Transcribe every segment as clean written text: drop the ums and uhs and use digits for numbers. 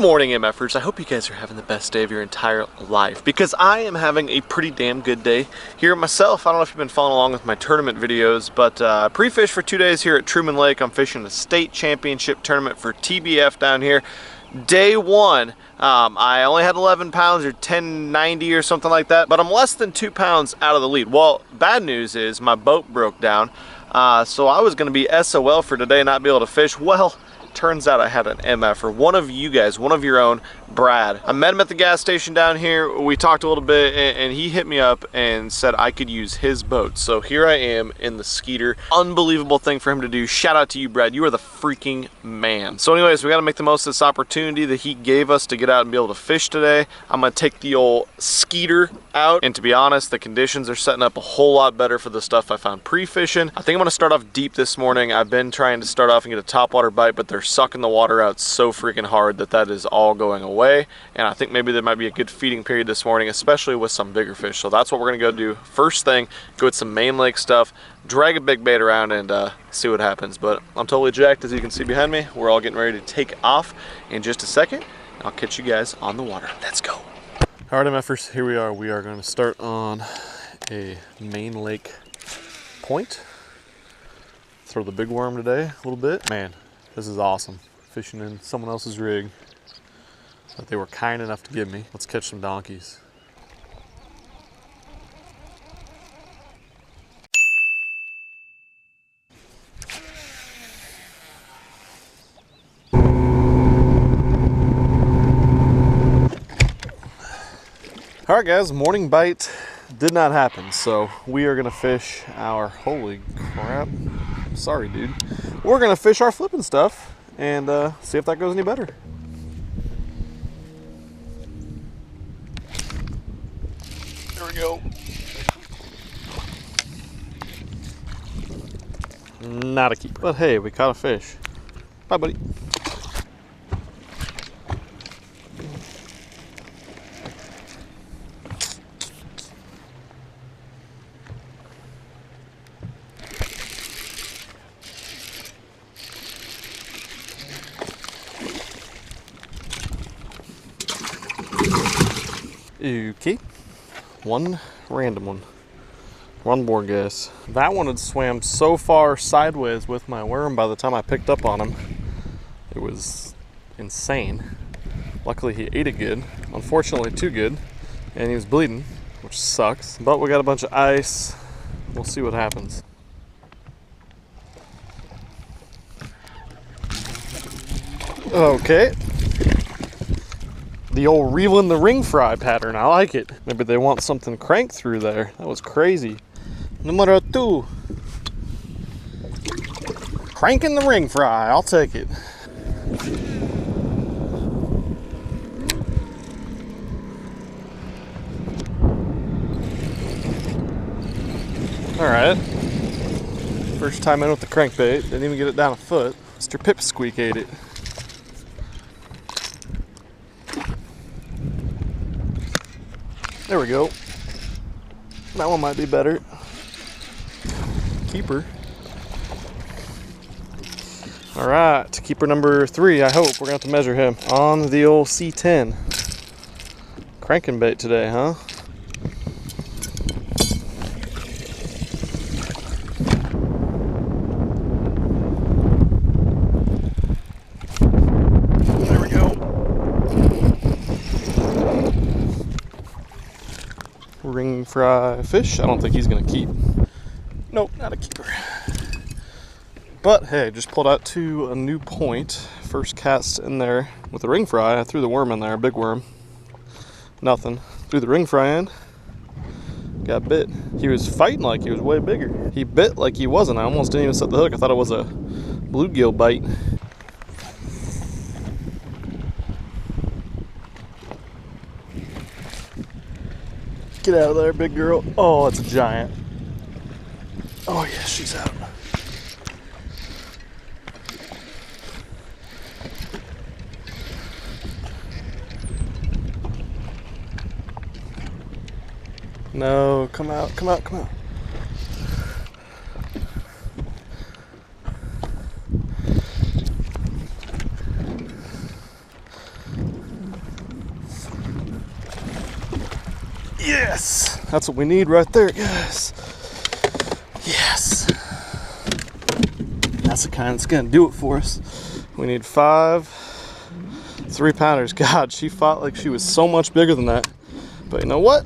Good morning, MFers. I hope you guys are having the best day of your entire life, because I am having a pretty damn good day here myself. I don't know if you've been following along with my tournament videos, but pre-fish for 2 days here at Truman Lake. I'm fishing the state championship tournament for TBF down here. Day one, I only had 11 pounds or 1090 or something like that, but I'm less than 2 pounds out of the lead. Well, bad news is my boat broke down, so I was going to be SOL for today and not be able to fish. Well, turns out I had an MF, or one of you guys, one of your own, Brad. I met him at the gas station down here. We talked a little bit and he hit me up and said I could use his boat. So here I am in the Skeeter. Unbelievable thing for him to do. Shout out to you, Brad. You are the freaking man. So anyways, we got to make the most of this opportunity that he gave us to get out and be able to fish today. I'm going to take the old Skeeter out, and to be honest, the conditions are setting up a whole lot better for the stuff I found pre-fishing. I think I'm going to start off deep this morning. I've been trying to start off and get a topwater bite, but they're sucking the water out so freaking hard that is all going away. And I think maybe there might be a good feeding period this morning, especially with some bigger fish. So that's what we're gonna go do. First thing, go with some main lake stuff, drag a big bait around and see what happens. But I'm totally jacked, as you can see behind me. We're all getting ready to take off in just a second. I'll catch you guys on the water. Let's go. All right, MFers, here we are. We are gonna start on a main lake point. Throw the big worm today a little bit. Man, this is awesome. Fishing in someone else's rig that they were kind enough to give me. Let's catch some donkeys. All right, guys, morning bite did not happen, so we are gonna fish our, holy crap, sorry dude. We're gonna fish our flipping stuff and see if that goes any better. There we go. Not a keeper, but hey, we caught a fish. Bye, buddy. Okay, one random one. One more guess. That one had swam so far sideways with my worm by the time I picked up on him. It was insane. Luckily he ate it good. Unfortunately too good. And he was bleeding, which sucks. But we got a bunch of ice. We'll see what happens. Okay. The old reeling the ring fry pattern, I like it. Maybe they want something cranked through there. That was crazy. Numero 2. Cranking the ring fry, I'll take it. All right. First time in with the crankbait, didn't even get it down a foot. Mr. Pipsqueak ate it. There we go. That one might be better. Keeper. All right, keeper number 3, I hope. We're gonna have to measure him on the old C10. Cranking bait today, huh? There we go. Ring fry fish. I don't think he's gonna keep. Nope, not a keeper. But hey, just pulled out to a new point. First cast in there with the ring fry. I threw the worm in there, a big worm. Nothing. Threw the ring fry in. Got bit. He was fighting like he was way bigger. He bit like he wasn't. I almost didn't even set the hook. I thought it was a bluegill bite. Get out of there, big girl. Oh, it's a giant. Oh yeah, she's out. No, come out, come out, come out. Yes, that's what we need right there, guys. Yes. That's the kind that's gonna do it for us. We need 5 3-pounders. God, she fought like she was so much bigger than that. But you know what?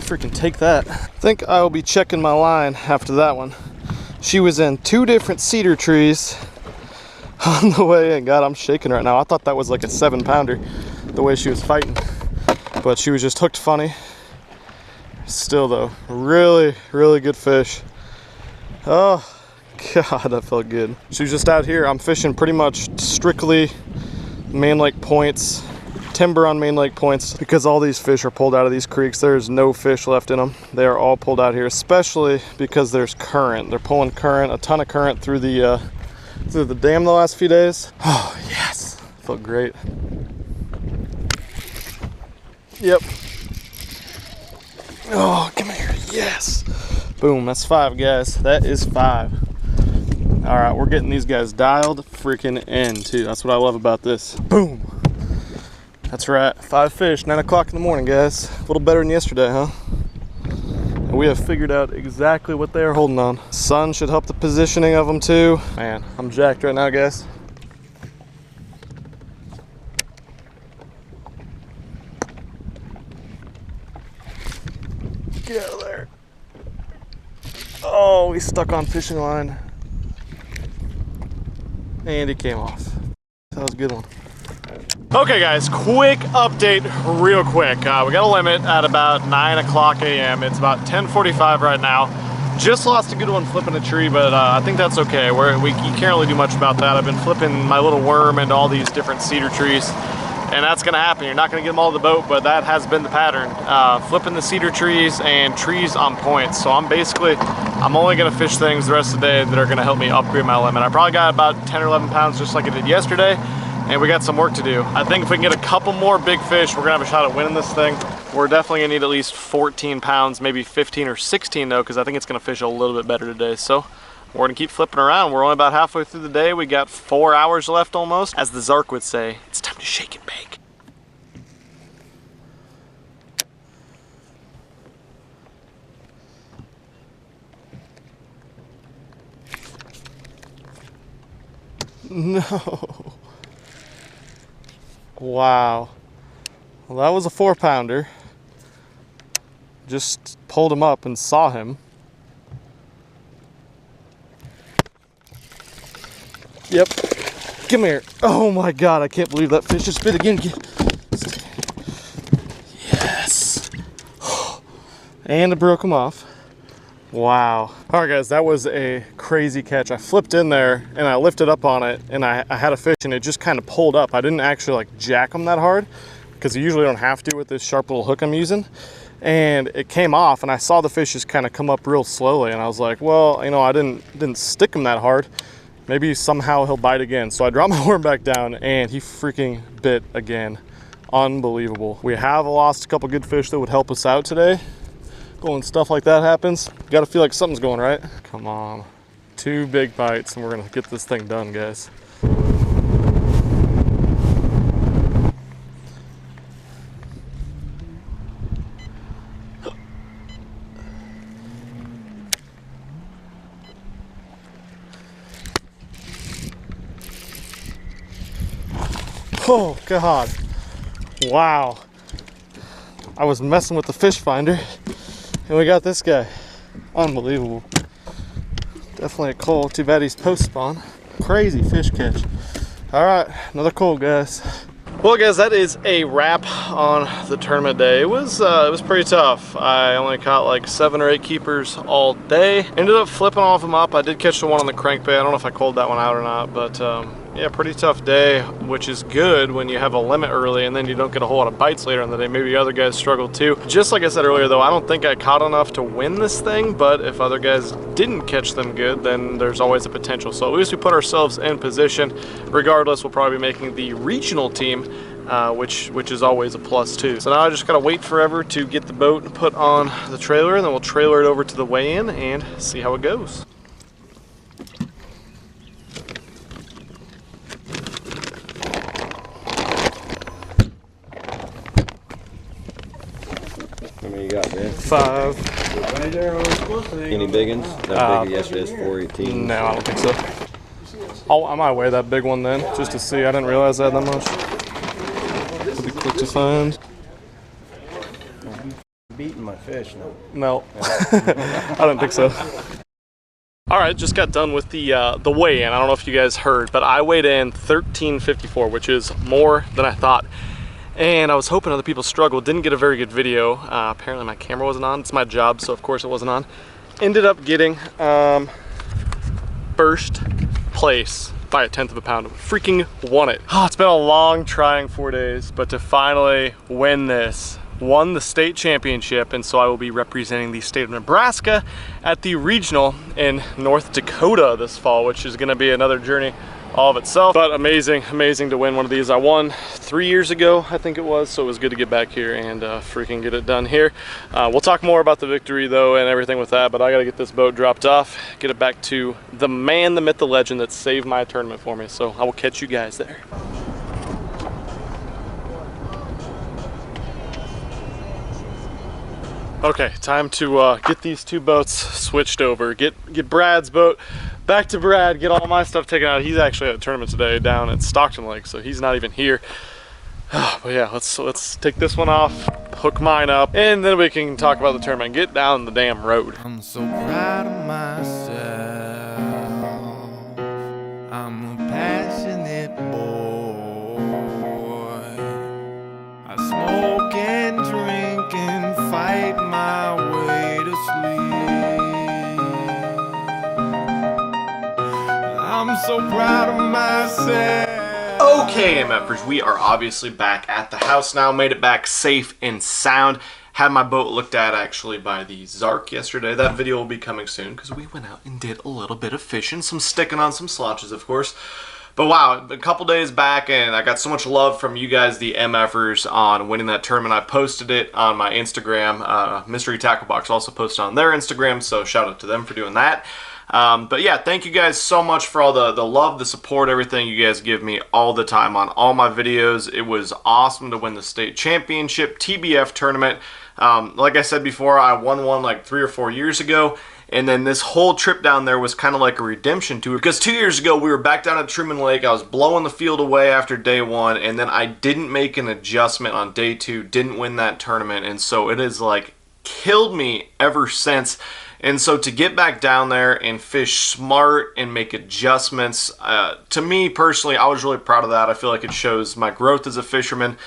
Freaking take that. I think I will be checking my line after that one. She was in 2 different cedar trees on the way in. God, I'm shaking right now. I thought that was like a 7-pounder, the way she was fighting. But she was just hooked funny. Still though, really, really good fish. Oh, God, that felt good. She was just out here. I'm fishing pretty much strictly main lake points, timber on main lake points, because all these fish are pulled out of these creeks. There's no fish left in them. They are all pulled out here, especially because there's current. They're pulling current, a ton of current through the dam the last few days. Oh, yes, felt great. Yep. Oh, come here, yes. Boom, that's 5, guys. That is 5. All right, we're getting these guys dialed freaking in too. That's what I love about this. Boom. That's right, 5 fish, 9 o'clock in the morning, guys. A little better than yesterday, huh? And we have figured out exactly what they are holding on. Sun should help the positioning of them too. Man, I'm jacked right now, guys. Get out of there. Oh, he's stuck on fishing line. And he came off. That was a good one. Okay guys, quick update real quick. We got a limit at about 9 o'clock a.m. It's about 10:45 right now. Just lost a good one flipping a tree, but I think that's okay. You can't really do much about that. I've been flipping my little worm into all these different cedar trees, and that's gonna happen. You're not gonna get them all to the boat, but that has been the pattern. Flipping the cedar trees and trees on points. So I'm only gonna fish things the rest of the day that are gonna help me upgrade my limit. I probably got about 10 or 11 pounds just like I did yesterday, and we got some work to do. I think if we can get a couple more big fish, we're gonna have a shot at winning this thing. We're definitely gonna need at least 14 pounds, maybe 15 or 16 though, because I think it's gonna fish a little bit better today. So we're gonna keep flipping around. We're only about halfway through the day. We got 4 hours left almost. As the Zark would say, it's time to shake and bake. No. Wow. Well, that was a 4-pounder. Just pulled him up and saw him. Yep. Come here. Oh my God, I can't believe that fish just bit again. Yes. And it broke him off. Wow. All right guys, that was a crazy catch. I flipped in there and I lifted up on it, and I had a fish and it just kind of pulled up. I didn't actually like jack them that hard, because you usually don't have to with this sharp little hook I'm using. And it came off, and I saw the fish just kind of come up real slowly, and I was like, well, you know, I didn't stick him that hard. Maybe somehow he'll bite again. So I dropped my worm back down and he freaking bit again. Unbelievable. We have lost a couple good fish that would help us out today. When stuff like that happens, you gotta feel like something's going right. Come on. 2 big bites and we're gonna get this thing done, guys. Oh God. Wow. I was messing with the fish finder and we got this guy. Unbelievable. Definitely a coal. Too bad he's post spawn. Crazy fish catch. All right, another coal, guys. Well guys, that is a wrap on the tournament day. It was pretty tough. I only caught like 7 or 8 keepers all day. Ended up flipping all of them up. I did catch the one on the crankbait. I don't know if I called that one out or not, but yeah, pretty tough day, which is good when you have a limit early and then you don't get a whole lot of bites later in the day. Maybe other guys struggled too. Just like I said earlier though, I don't think I caught enough to win this thing, but if other guys didn't catch them good, then there's always a potential. So at least we put ourselves in position. Regardless, we'll probably be making the regional team, which is always a plus too. So now I just gotta wait forever to get the boat put on the trailer, and then we'll trailer it over to the weigh-in and see how it goes. many you got, Ben? 5. Any big ones? That big yesterday's 418. No, I don't think so. I might weigh that big one then, just to see. I didn't realize I had that much. It'll be quick to find. Beating my fish now. No, I don't think so. All right, just got done with the weigh-in. I don't know if you guys heard, but I weighed in 1354, which is more than I thought. And I was hoping other people struggled. Didn't get a very good video. Apparently my camera wasn't on. It's my job, so of course it wasn't on. Ended up getting first place by 1/10 of a pound. Freaking won it. Oh, it's been a long trying 4 days, but to finally win this, won the state championship, and so I will be representing the state of Nebraska at the regional in North Dakota this fall, which is gonna be another journey all of itself. But amazing to win one of these. I won 3 years ago, I think it was, so it was good to get back here and freaking get it done here. We'll talk more about the victory though and everything with that, but I gotta get this boat dropped off, get it back to the man, the myth, the legend that saved my tournament for me. So I will catch you guys there. Okay, time to get these two boats switched over. Get Brad's boat back to Brad, get all my stuff taken out. He's actually at a tournament today down at Stockton Lake, so he's not even here. But yeah, let's take this one off, hook mine up, and then we can talk about the tournament and get down the damn road. I'm so proud of myself. I'm a passionate boy. I smoke and drink and fight my way to sleep. I'm so proud of myself. Okay, MFers, we are obviously back at the house now. Made it back safe and sound. Had my boat looked at actually by the Zark yesterday. That video will be coming soon because we went out and did a little bit of fishing. Some sticking on some slotches, of course. But wow, a couple days back, and I got so much love from you guys, the MFers, on winning that tournament. I posted it on my Instagram. Mystery Tackle Box also posted on their Instagram, so shout out to them for doing that. But yeah, thank you guys so much for all the love, the support, everything you guys give me all the time on all my videos. It was awesome to win the state championship TBF tournament. Like I said before, I won one like 3 or 4 years ago. And then this whole trip down there was kind of like a redemption tour. Because 2 years ago, we were back down at Truman Lake. I was blowing the field away after day 1. And then I didn't make an adjustment on day 2. Didn't win that tournament. And so it has like killed me ever since. And so to get back down there and fish smart and make adjustments, to me personally, I was really proud of that. I feel like it shows my growth as a fisherman,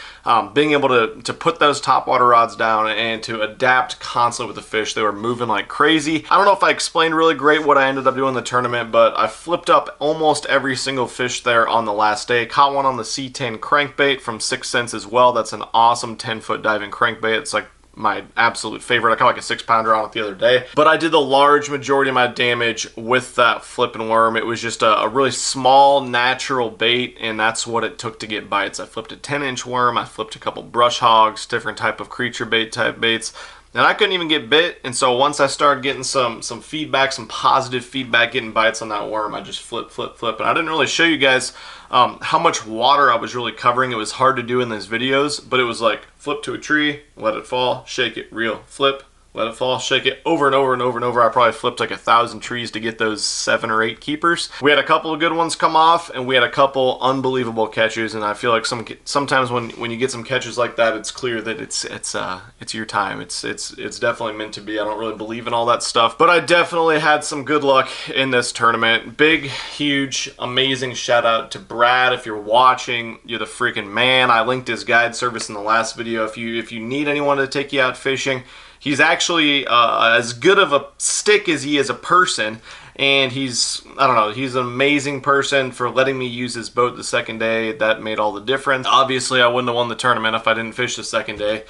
being able to put those topwater rods down and to adapt constantly with the fish. They were moving like crazy. I don't know if I explained really great what I ended up doing in the tournament, but I flipped up almost every single fish there on the last day. Caught one on the C10 crankbait from 6 Cents as well. That's an awesome 10-foot diving crankbait. It's like my absolute favorite. I caught like a 6-pounder on it the other day, but I did the large majority of my damage with that flipping worm. It was just a really small natural bait, and that's what it took to get bites. I flipped a 10-inch worm, I flipped a couple brush hogs, different type of creature bait type baits, and I couldn't even get bit. And so once I started getting some feedback, some positive feedback, getting bites on that worm, I just flip. And I didn't really show you guys how much water I was really covering. It was hard to do in these videos, but it was like flip to a tree, let it fall, shake it, reel, flip, let it fall, shake it, over and over and over and over. I probably flipped like 1,000 trees to get those 7 or 8 keepers. We had a couple of good ones come off, and we had a couple unbelievable catches. And I feel like sometimes when you get some catches like that, it's clear that it's your time. It's definitely meant to be. I don't really believe in all that stuff, but I definitely had some good luck in this tournament. Big, huge, amazing shout out to Brad. If you're watching, you're the freaking man. I linked his guide service in the last video. If you need anyone to take you out fishing, he's actually as good of a stick as he is a person, and he's an amazing person for letting me use his boat the second day. That made all the difference. Obviously, I wouldn't have won the tournament if I didn't fish the second day.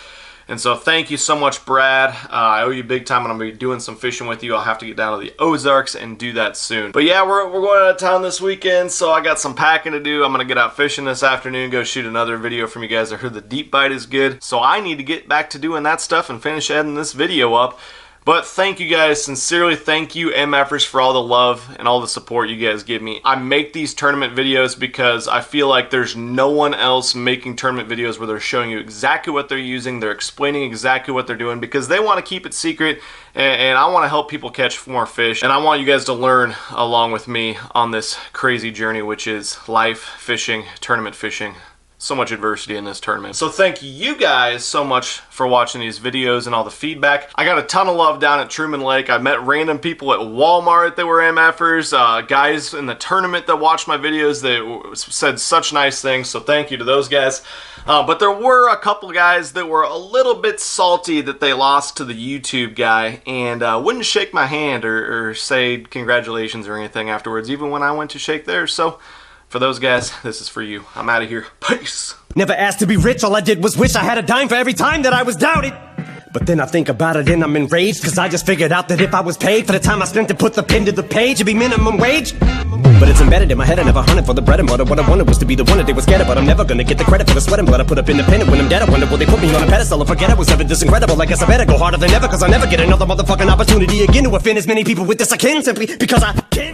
And so thank you so much, Brad. I owe you big time, and I'm going to be doing some fishing with you. I'll have to get down to the Ozarks and do that soon. But yeah, we're going out of town this weekend, so I got some packing to do. I'm going to get out fishing this afternoon, go shoot another video from you guys. I heard the deep bite is good, so I need to get back to doing that stuff and finish editing this video up. But thank you guys, sincerely thank you MFers for all the love and all the support you guys give me. I make these tournament videos because I feel like there's no one else making tournament videos where they're showing you exactly what they're using, they're explaining exactly what they're doing, because they want to keep it secret, and I want to help people catch more fish, and I want you guys to learn along with me on this crazy journey, which is life fishing, tournament fishing. So much adversity in this tournament. So thank you guys so much for watching these videos and all the feedback. I got a ton of love down at Truman Lake. I met random people at Walmart that were MFers, guys in the tournament that watched my videos that said such nice things, so thank you to those guys. But there were a couple guys that were a little bit salty that they lost to the YouTube guy, and wouldn't shake my hand or say congratulations or anything afterwards, even when I went to shake theirs. So for those guys, this is for you. I'm out of here. Peace. Never asked to be rich, all I did was wish I had a dime for every time that I was doubted. But then I think about it and I'm enraged, cause I just figured out that if I was paid for the time I spent to put the pen to the page, it'd be minimum wage. But it's embedded in my head, I never hunted for the bread and butter. What I wanted was to be the one that they were scared of, but I'm never gonna get the credit for the sweat and blood I put up independent. When I'm dead, I wonder will they put me on a pedestal or forget I was ever this incredible. I guess I better go harder than ever, cause I'll never get another motherfucking opportunity again to offend as many people with this I can, simply because I can.